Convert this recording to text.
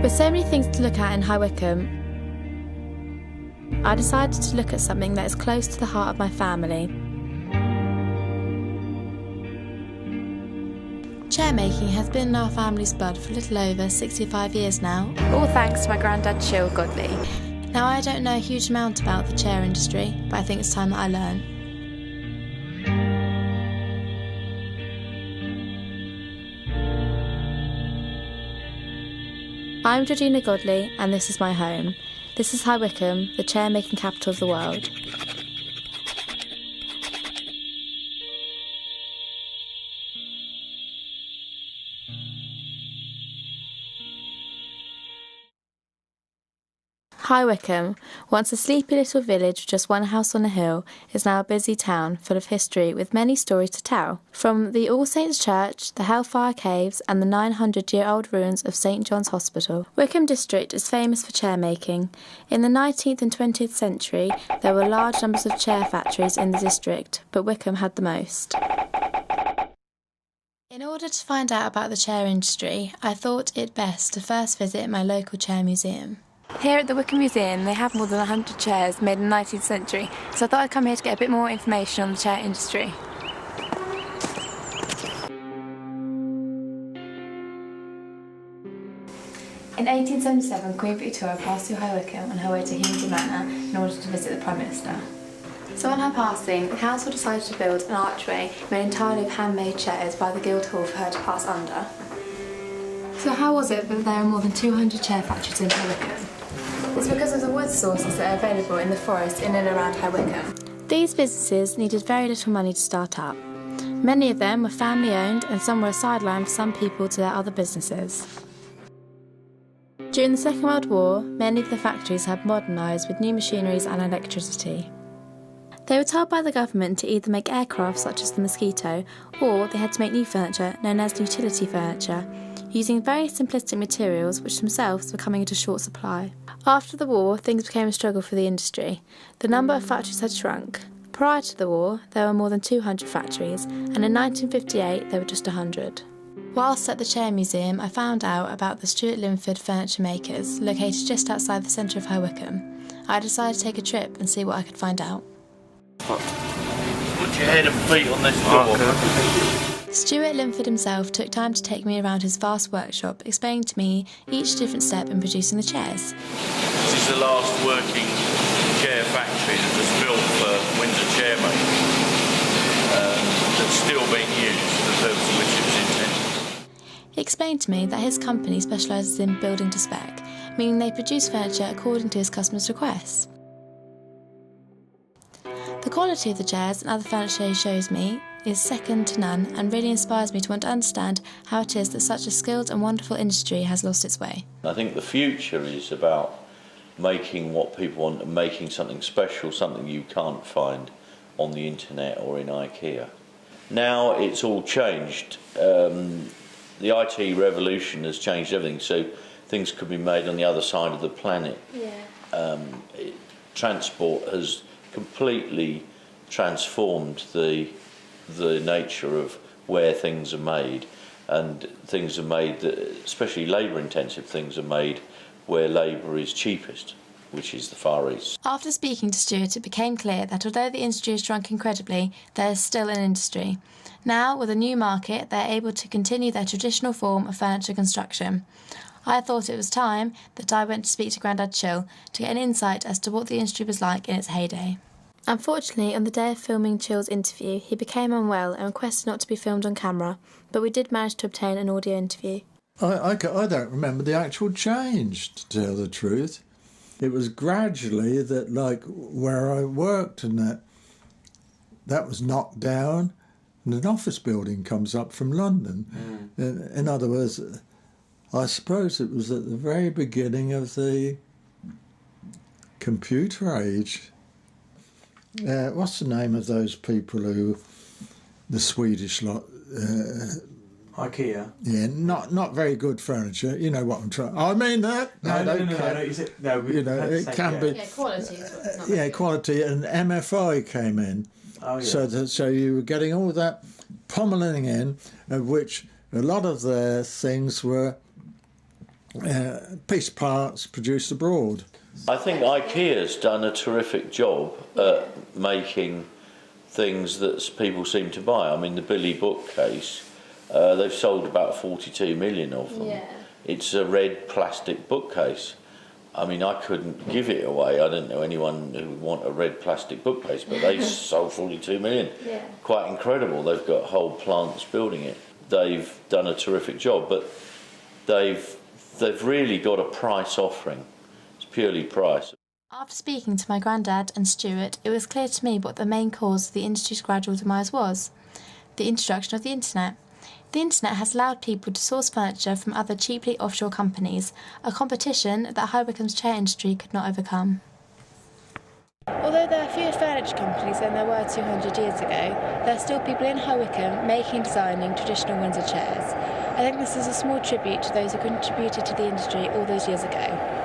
With so many things to look at in High Wycombe, I decided to look at something that is close to the heart of my family. Chairmaking has been in our family's blood for a little over 65 years now, all thanks to my granddad Chill Godley. Now, I don't know a huge amount about the chair industry, but I think it's time that I learn. I'm Georgina Godley, and this is my home. This is High Wycombe, the chair-making capital of the world. High Wycombe, once a sleepy little village with just one house on a hill, is now a busy town full of history with many stories to tell. From the All Saints Church, the Hellfire Caves and the 900-year-old ruins of St John's Hospital, Wycombe District is famous for chair-making. In the 19th and 20th century, there were large numbers of chair factories in the district, but Wycombe had the most. In order to find out about the chair industry, I thought it best to first visit my local chair museum. Here at the Wycombe Museum, they have more than 100 chairs made in the 19th century, so I thought I'd come here to get a bit more information on the chair industry. In 1877, Queen Victoria passed through High Wycombe on her way to Hindley Manor in order to visit the Prime Minister. So on her passing, the council decided to build an archway made entirely of handmade chairs by the Guildhall for her to pass under. So how was it that there are more than 200 chair factories in High Wycombe? It's because of the wood sources that are available in the forest in and around High Wycombe. These businesses needed very little money to start up. Many of them were family owned and some were a sideline for some people to their other businesses. During the Second World War, many of the factories had modernised with new machineries and electricity. They were told by the government to either make aircraft such as the Mosquito, or they had to make new furniture known as utility furniture, using very simplistic materials which themselves were coming into short supply. After the war, things became a struggle for the industry. The number of factories had shrunk. Prior to the war, there were more than 200 factories, and in 1958 there were just 100. Whilst at the Chair Museum, I found out about the Stuart Linford furniture makers, located just outside the centre of High Wycombe. I decided to take a trip and see what I could find out. Put your head and feet on this door. Stuart Linford himself took time to take me around his vast workshop, explaining to me each different step in producing the chairs. This is the last working chair factory that was built for Windsor chair making. That's still being used for the purpose for which it was intended. He explained to me that his company specialises in building to spec, meaning they produce furniture according to his customers' requests. The quality of the chairs and other furniture he shows me is second to none and really inspires me to want to understand how it is that such a skilled and wonderful industry has lost its way. I think the future is about making what people want and making something special, something you can't find on the internet or in IKEA. Now it's all changed. The IT revolution has changed everything, so things could be made on the other side of the planet. Transport has completely transformed the nature of where things are made, and things are made that, especially labour-intensive things, are made where labour is cheapest, which is the Far East. After speaking to Stuart, it became clear that although the industry has shrunk incredibly, there is still an industry. Now, with a new market, they're able to continue their traditional form of furniture construction. I thought it was time that I went to speak to Grandad Chill to get an insight as to what the industry was like in its heyday. Unfortunately, on the day of filming Chill's interview, he became unwell and requested not to be filmed on camera, but we did manage to obtain an audio interview. I don't remember the actual change, to tell the truth. It was gradually that, like, where I worked and that was knocked down, and an office building comes up from London. In other words, I suppose it was at the very beginning of the computer age. What's the name of those people who, the Swedish lot? IKEA. Yeah, not very good furniture. You know what I'm trying. I mean that. No. You know, it can be. Yeah, quality is what's not Yeah, quality, and MFI came in. Oh yeah. So you were getting all that pommeling in, of which a lot of their things were piece parts produced abroad. I think IKEA's done a terrific job at making things that people seem to buy. I mean, the Billy bookcase, they've sold about 42 million of them. Yeah. It's a red plastic bookcase. I mean, I couldn't give it away. I don't know anyone who would want a red plastic bookcase, but they sold 42 million. Yeah. Quite incredible. They've got whole plants building it. They've done a terrific job, but they've really got a price offering. It's purely price. After speaking to my granddad and Stuart, it was clear to me what the main cause of the industry's gradual demise was: the introduction of the internet. The internet has allowed people to source furniture from other cheaply offshore companies, a competition that High Wycombe's chair industry could not overcome. Although there are fewer furniture companies than there were 200 years ago, there are still people in High Wycombe making and designing traditional Windsor chairs. I think this is a small tribute to those who contributed to the industry all those years ago.